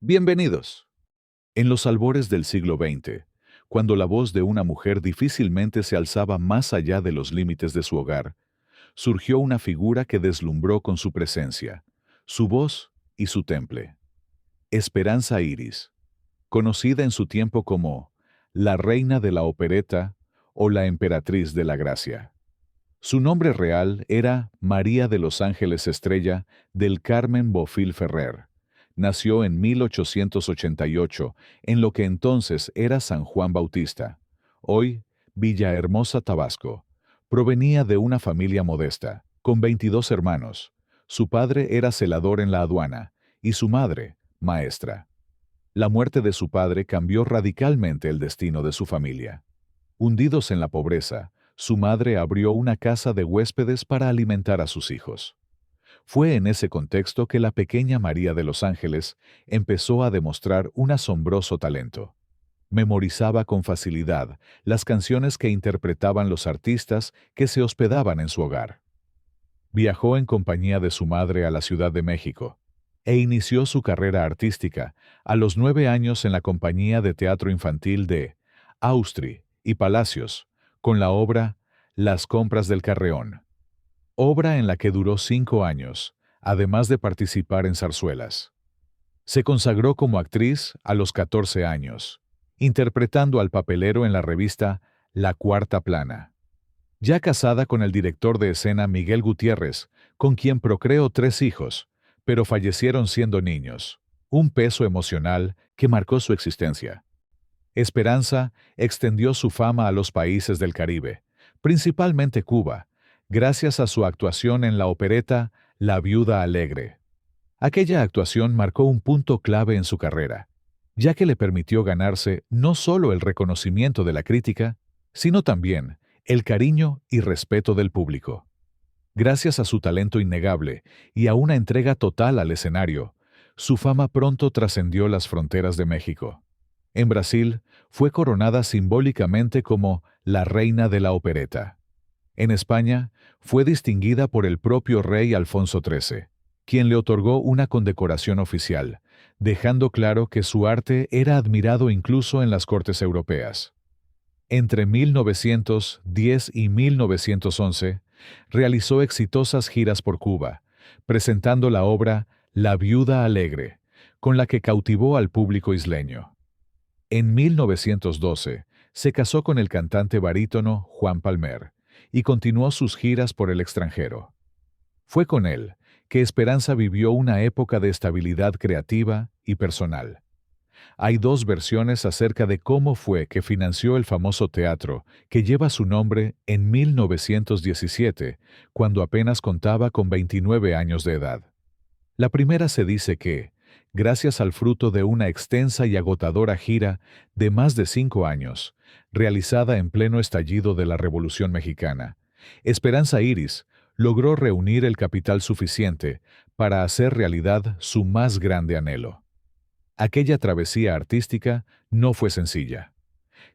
Bienvenidos. En los albores del siglo XX, cuando la voz de una mujer difícilmente se alzaba más allá de los límites de su hogar, surgió una figura que deslumbró con su presencia, su voz y su temple. Esperanza Iris, conocida en su tiempo como la reina de la opereta o la emperatriz de la gracia. Su nombre real era María de los Ángeles Estrella del Carmen Bofill Ferrer. Nació en 1888 en lo que entonces era San Juan Bautista, hoy Villahermosa, Tabasco. Provenía de una familia modesta, con 22 hermanos. Su padre era celador en la aduana y su madre, maestra. La muerte de su padre cambió radicalmente el destino de su familia. Hundidos en la pobreza, su madre abrió una casa de huéspedes para alimentar a sus hijos. Fue en ese contexto que la pequeña María de los Ángeles empezó a demostrar un asombroso talento. Memorizaba con facilidad las canciones que interpretaban los artistas que se hospedaban en su hogar. Viajó en compañía de su madre a la Ciudad de México e inició su carrera artística a los 9 años en la compañía de teatro infantil de Austri y Palacios, con la obra Las compras del Carreón, obra en la que duró 5 años, además de participar en zarzuelas. Se consagró como actriz a los 14 años, interpretando al papelero en la revista La Cuarta Plana. Ya casada con el director de escena Miguel Gutiérrez, con quien procreó 3 hijos, pero fallecieron siendo niños, un peso emocional que marcó su existencia. Esperanza extendió su fama a los países del Caribe, principalmente Cuba, gracias a su actuación en la opereta La Viuda Alegre. Aquella actuación marcó un punto clave en su carrera, ya que le permitió ganarse no solo el reconocimiento de la crítica, sino también el cariño y respeto del público. Gracias a su talento innegable y a una entrega total al escenario, su fama pronto trascendió las fronteras de México. En Brasil, fue coronada simbólicamente como la reina de la opereta. En España, fue distinguida por el propio rey Alfonso XIII, quien le otorgó una condecoración oficial, dejando claro que su arte era admirado incluso en las cortes europeas. Entre 1910 y 1911, realizó exitosas giras por Cuba, presentando la obra La Viuda Alegre, con la que cautivó al público isleño. En 1912, se casó con el cantante barítono Juan Palmer y continuó sus giras por el extranjero. Fue con él que Esperanza vivió una época de estabilidad creativa y personal. Hay dos versiones acerca de cómo fue que financió el famoso teatro que lleva su nombre en 1917, cuando apenas contaba con 29 años de edad. La primera se dice que, gracias al fruto de una extensa y agotadora gira de más de 5 años, realizada en pleno estallido de la Revolución Mexicana, Esperanza Iris logró reunir el capital suficiente para hacer realidad su más grande anhelo. Aquella travesía artística no fue sencilla.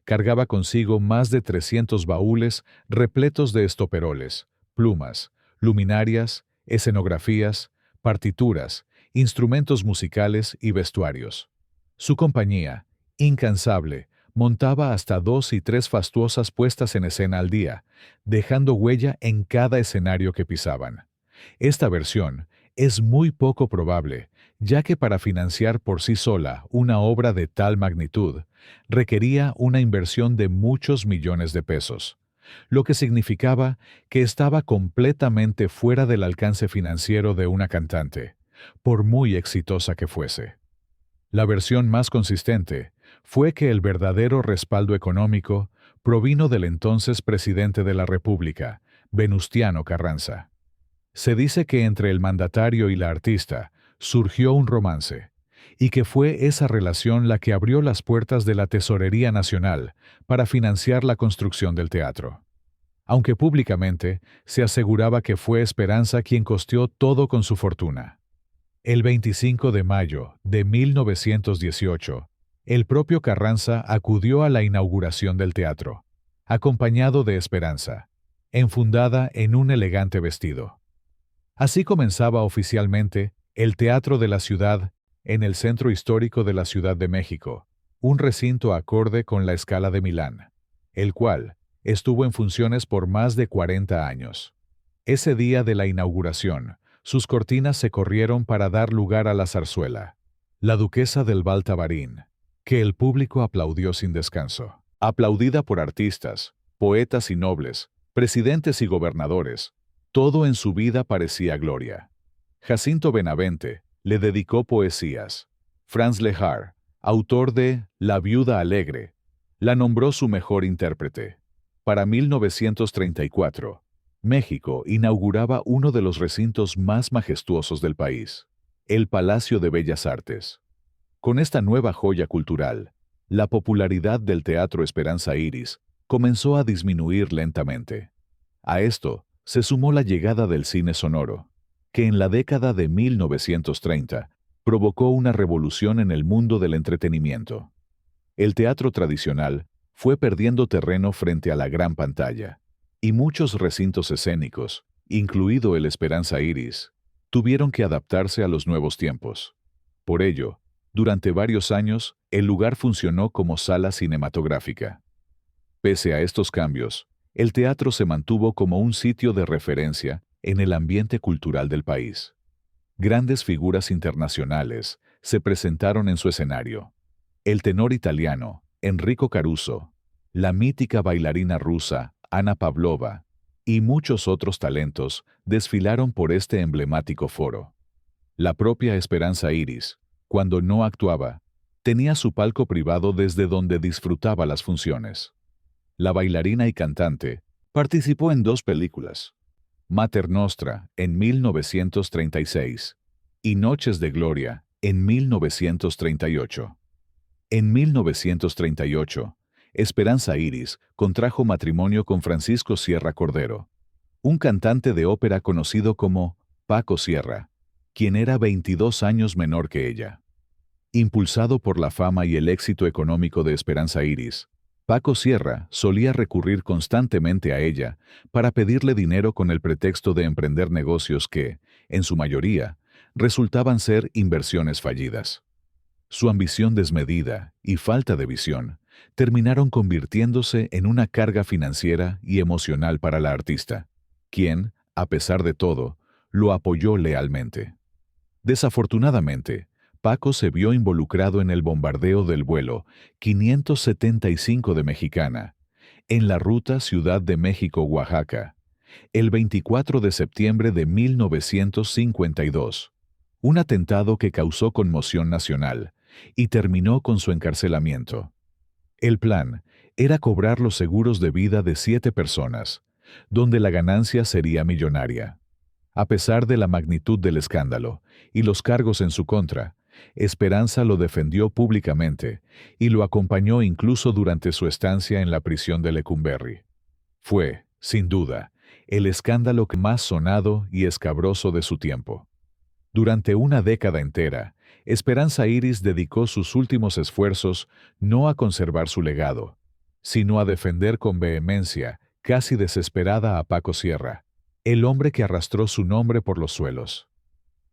Cargaba consigo más de 300 baúles repletos de estoperoles, plumas, luminarias, escenografías, partituras, instrumentos musicales y vestuarios. Su compañía, incansable, montaba hasta 2 y 3 fastuosas puestas en escena al día, dejando huella en cada escenario que pisaban. Esta versión es muy poco probable, ya que para financiar por sí sola una obra de tal magnitud, requería una inversión de muchos millones de pesos, lo que significaba que estaba completamente fuera del alcance financiero de una cantante, por muy exitosa que fuese. La versión más consistente fue que el verdadero respaldo económico provino del entonces presidente de la República, Venustiano Carranza. Se dice que entre el mandatario y la artista surgió un romance, y que fue esa relación la que abrió las puertas de la Tesorería Nacional para financiar la construcción del teatro. Aunque públicamente se aseguraba que fue Esperanza quien costeó todo con su fortuna. El 25 de mayo de 1918, el propio Carranza acudió a la inauguración del teatro, acompañado de Esperanza, enfundada en un elegante vestido. Así comenzaba oficialmente el Teatro de la Ciudad en el centro histórico de la Ciudad de México, un recinto acorde con la Scala de Milán, el cual estuvo en funciones por más de 40 años. Ese día de la inauguración, sus cortinas se corrieron para dar lugar a la zarzuela, La Duquesa del Val Tabarín, que el público aplaudió sin descanso. Aplaudida por artistas, poetas y nobles, presidentes y gobernadores, todo en su vida parecía gloria. Jacinto Benavente le dedicó poesías. Franz Lehár, autor de La Viuda Alegre, la nombró su mejor intérprete. Para 1934, México inauguraba uno de los recintos más majestuosos del país, el Palacio de Bellas Artes. Con esta nueva joya cultural, la popularidad del Teatro Esperanza Iris comenzó a disminuir lentamente. A esto se sumó la llegada del cine sonoro, que en la década de 1930 provocó una revolución en el mundo del entretenimiento. El teatro tradicional fue perdiendo terreno frente a la gran pantalla, y muchos recintos escénicos, incluido el Esperanza Iris, tuvieron que adaptarse a los nuevos tiempos. Por ello, durante varios años, el lugar funcionó como sala cinematográfica. Pese a estos cambios, el teatro se mantuvo como un sitio de referencia en el ambiente cultural del país. Grandes figuras internacionales se presentaron en su escenario. El tenor italiano, Enrico Caruso, la mítica bailarina rusa, Ana Pavlova, y muchos otros talentos desfilaron por este emblemático foro. La propia Esperanza Iris, cuando no actuaba, tenía su palco privado desde donde disfrutaba las funciones. La bailarina y cantante participó en 2 películas, Mater Nostra en 1936 y Noches de Gloria en 1938. En 1938, Esperanza Iris contrajo matrimonio con Francisco Sierra Cordero, un cantante de ópera conocido como Paco Sierra, quien era 22 años menor que ella. Impulsado por la fama y el éxito económico de Esperanza Iris, Paco Sierra solía recurrir constantemente a ella para pedirle dinero con el pretexto de emprender negocios que, en su mayoría, resultaban ser inversiones fallidas. Su ambición desmedida y falta de visión terminaron convirtiéndose en una carga financiera y emocional para la artista, quien, a pesar de todo, lo apoyó lealmente. Desafortunadamente, Paco se vio involucrado en el bombardeo del vuelo 575 de Mexicana, en la ruta Ciudad de México-Oaxaca, el 24 de septiembre de 1952, un atentado que causó conmoción nacional y terminó con su encarcelamiento. El plan era cobrar los seguros de vida de 7 personas, donde la ganancia sería millonaria. A pesar de la magnitud del escándalo y los cargos en su contra, Esperanza lo defendió públicamente y lo acompañó incluso durante su estancia en la prisión de Lecumberri. Fue, sin duda, el escándalo más sonado y escabroso de su tiempo. Durante una década entera, Esperanza Iris dedicó sus últimos esfuerzos no a conservar su legado, sino a defender con vehemencia, casi desesperada, a Paco Sierra, el hombre que arrastró su nombre por los suelos.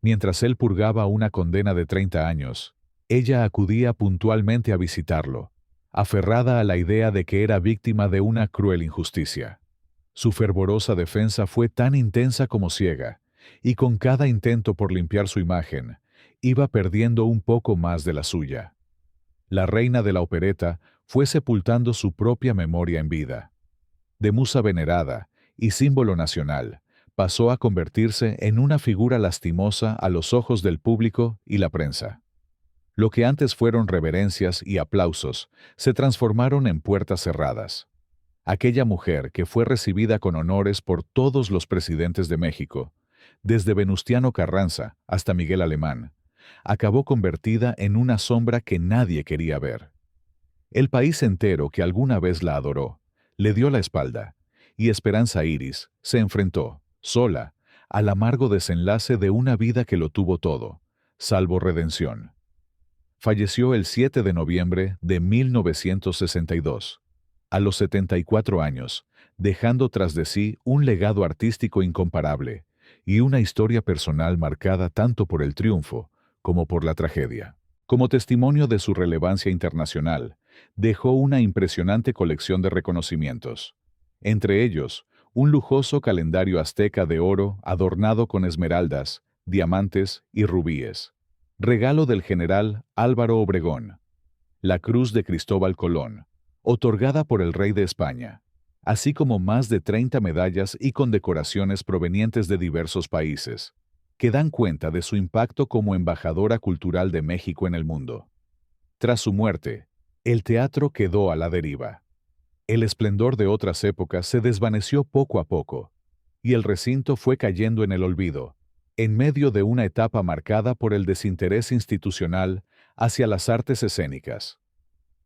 Mientras él purgaba una condena de 30 años, ella acudía puntualmente a visitarlo, aferrada a la idea de que era víctima de una cruel injusticia. Su fervorosa defensa fue tan intensa como ciega, y con cada intento por limpiar su imagen, iba perdiendo un poco más de la suya. La reina de la opereta fue sepultando su propia memoria en vida. De musa venerada y símbolo nacional, pasó a convertirse en una figura lastimosa a los ojos del público y la prensa. Lo que antes fueron reverencias y aplausos se transformaron en puertas cerradas. Aquella mujer que fue recibida con honores por todos los presidentes de México, desde Venustiano Carranza hasta Miguel Alemán, acabó convertida en una sombra que nadie quería ver. El país entero que alguna vez la adoró, le dio la espalda, y Esperanza Iris se enfrentó, sola, al amargo desenlace de una vida que lo tuvo todo, salvo redención. Falleció el 7 de noviembre de 1962, a los 74 años, dejando tras de sí un legado artístico incomparable y una historia personal marcada tanto por el triunfo como por la tragedia. Como testimonio de su relevancia internacional, dejó una impresionante colección de reconocimientos. Entre ellos, un lujoso calendario azteca de oro adornado con esmeraldas, diamantes y rubíes. Regalo del general Álvaro Obregón. La Cruz de Cristóbal Colón, otorgada por el rey de España, así como más de 30 medallas y condecoraciones provenientes de diversos países, que dan cuenta de su impacto como embajadora cultural de México en el mundo. Tras su muerte, el teatro quedó a la deriva. El esplendor de otras épocas se desvaneció poco a poco, y el recinto fue cayendo en el olvido, en medio de una etapa marcada por el desinterés institucional hacia las artes escénicas.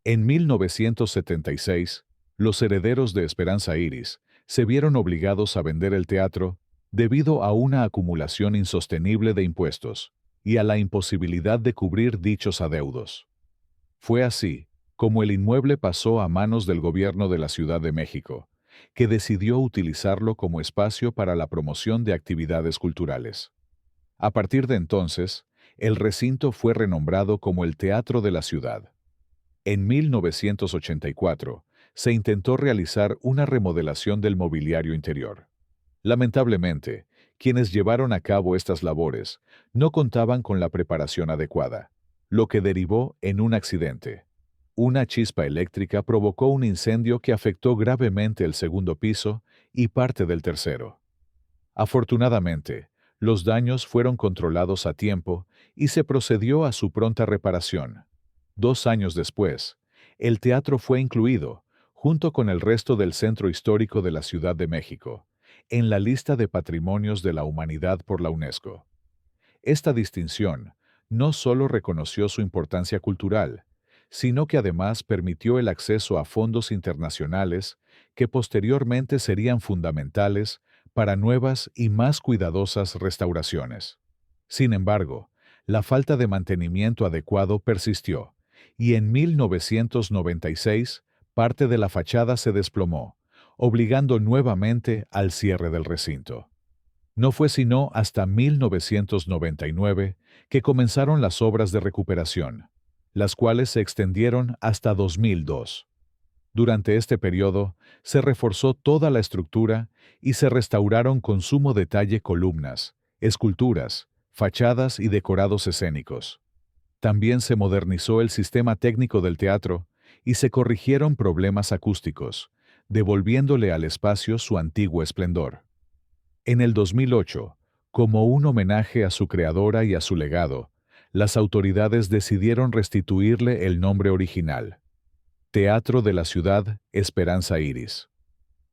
En 1976, los herederos de Esperanza Iris se vieron obligados a vender el teatro debido a una acumulación insostenible de impuestos y a la imposibilidad de cubrir dichos adeudos. Fue así como el inmueble pasó a manos del gobierno de la Ciudad de México, que decidió utilizarlo como espacio para la promoción de actividades culturales. A partir de entonces, el recinto fue renombrado como el Teatro de la Ciudad. En 1984, se intentó realizar una remodelación del mobiliario interior. Lamentablemente, quienes llevaron a cabo estas labores no contaban con la preparación adecuada, lo que derivó en un accidente. Una chispa eléctrica provocó un incendio que afectó gravemente el segundo piso y parte del tercero. Afortunadamente, los daños fueron controlados a tiempo y se procedió a su pronta reparación. 2 años después, el teatro fue incluido, junto con el resto del centro histórico de la Ciudad de México, en la lista de Patrimonios de la Humanidad por la UNESCO. Esta distinción no solo reconoció su importancia cultural, sino que además permitió el acceso a fondos internacionales que posteriormente serían fundamentales para nuevas y más cuidadosas restauraciones. Sin embargo, la falta de mantenimiento adecuado persistió, y en 1996 parte de la fachada se desplomó, obligando nuevamente al cierre del recinto. No fue sino hasta 1999 que comenzaron las obras de recuperación, las cuales se extendieron hasta 2002. Durante este periodo, se reforzó toda la estructura y se restauraron con sumo detalle columnas, esculturas, fachadas y decorados escénicos. También se modernizó el sistema técnico del teatro y se corrigieron problemas acústicos, devolviéndole al espacio su antiguo esplendor. En el 2008, como un homenaje a su creadora y a su legado, las autoridades decidieron restituirle el nombre original: Teatro de la Ciudad Esperanza Iris.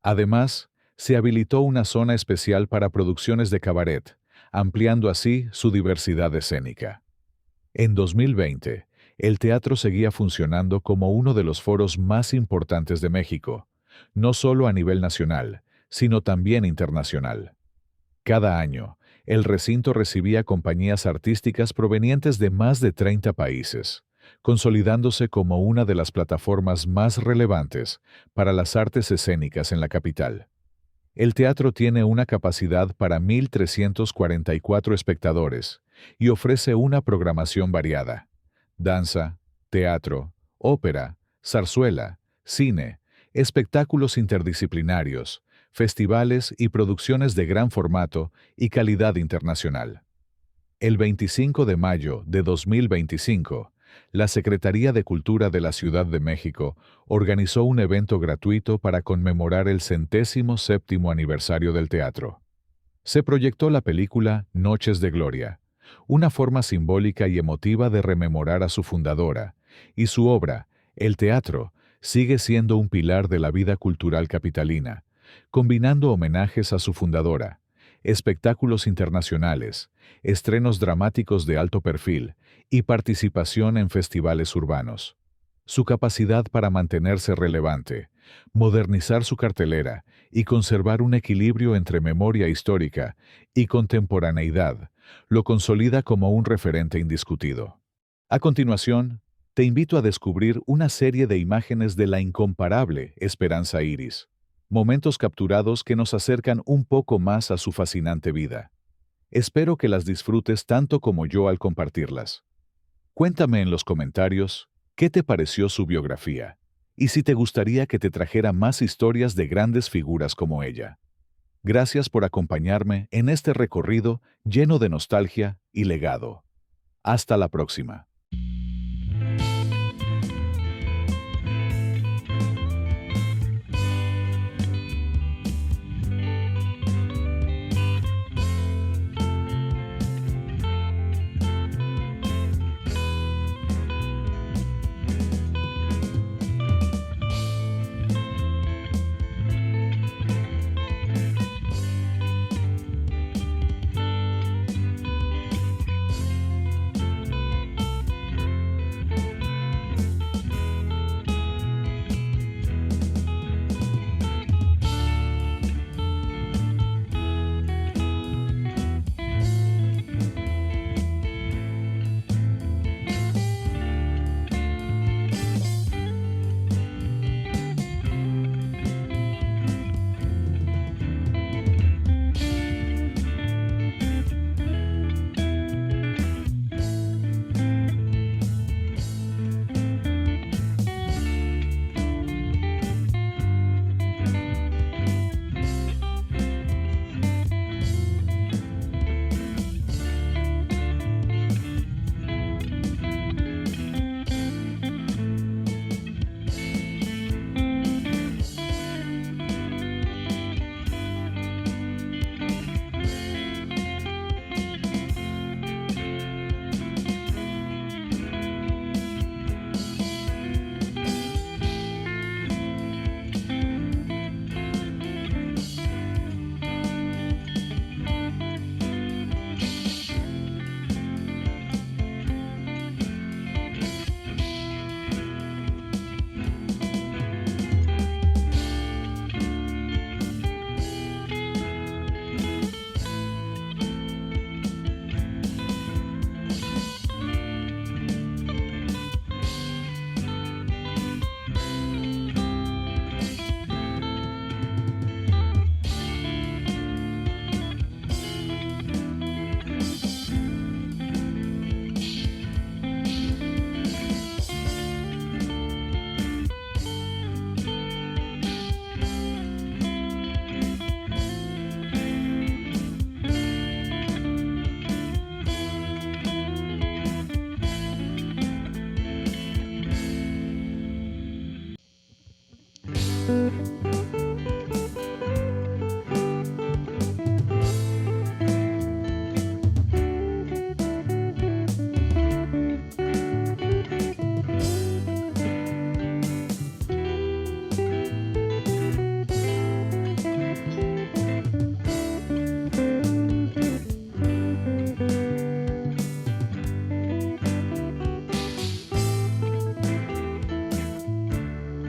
Además, se habilitó una zona especial para producciones de cabaret, ampliando así su diversidad escénica. En 2020, el teatro seguía funcionando como uno de los foros más importantes de México, no solo a nivel nacional, sino también internacional. Cada año, el recinto recibía compañías artísticas provenientes de más de 30 países, consolidándose como una de las plataformas más relevantes para las artes escénicas en la capital. El teatro tiene una capacidad para 1,344 espectadores y ofrece una programación variada: danza, teatro, ópera, zarzuela, cine, espectáculos interdisciplinarios, festivales y producciones de gran formato y calidad internacional. El 25 de mayo de 2025, la Secretaría de Cultura de la Ciudad de México organizó un evento gratuito para conmemorar el 107º aniversario del teatro. Se proyectó la película Noches de Gloria, una forma simbólica y emotiva de rememorar a su fundadora, y su obra, el teatro, sigue siendo un pilar de la vida cultural capitalina, combinando homenajes a su fundadora, espectáculos internacionales, estrenos dramáticos de alto perfil y participación en festivales urbanos. Su capacidad para mantenerse relevante, modernizar su cartelera y conservar un equilibrio entre memoria histórica y contemporaneidad lo consolida como un referente indiscutido. A continuación, te invito a descubrir una serie de imágenes de la incomparable Esperanza Iris, momentos capturados que nos acercan un poco más a su fascinante vida. Espero que las disfrutes tanto como yo al compartirlas. Cuéntame en los comentarios qué te pareció su biografía y si te gustaría que te trajera más historias de grandes figuras como ella. Gracias por acompañarme en este recorrido lleno de nostalgia y legado. Hasta la próxima.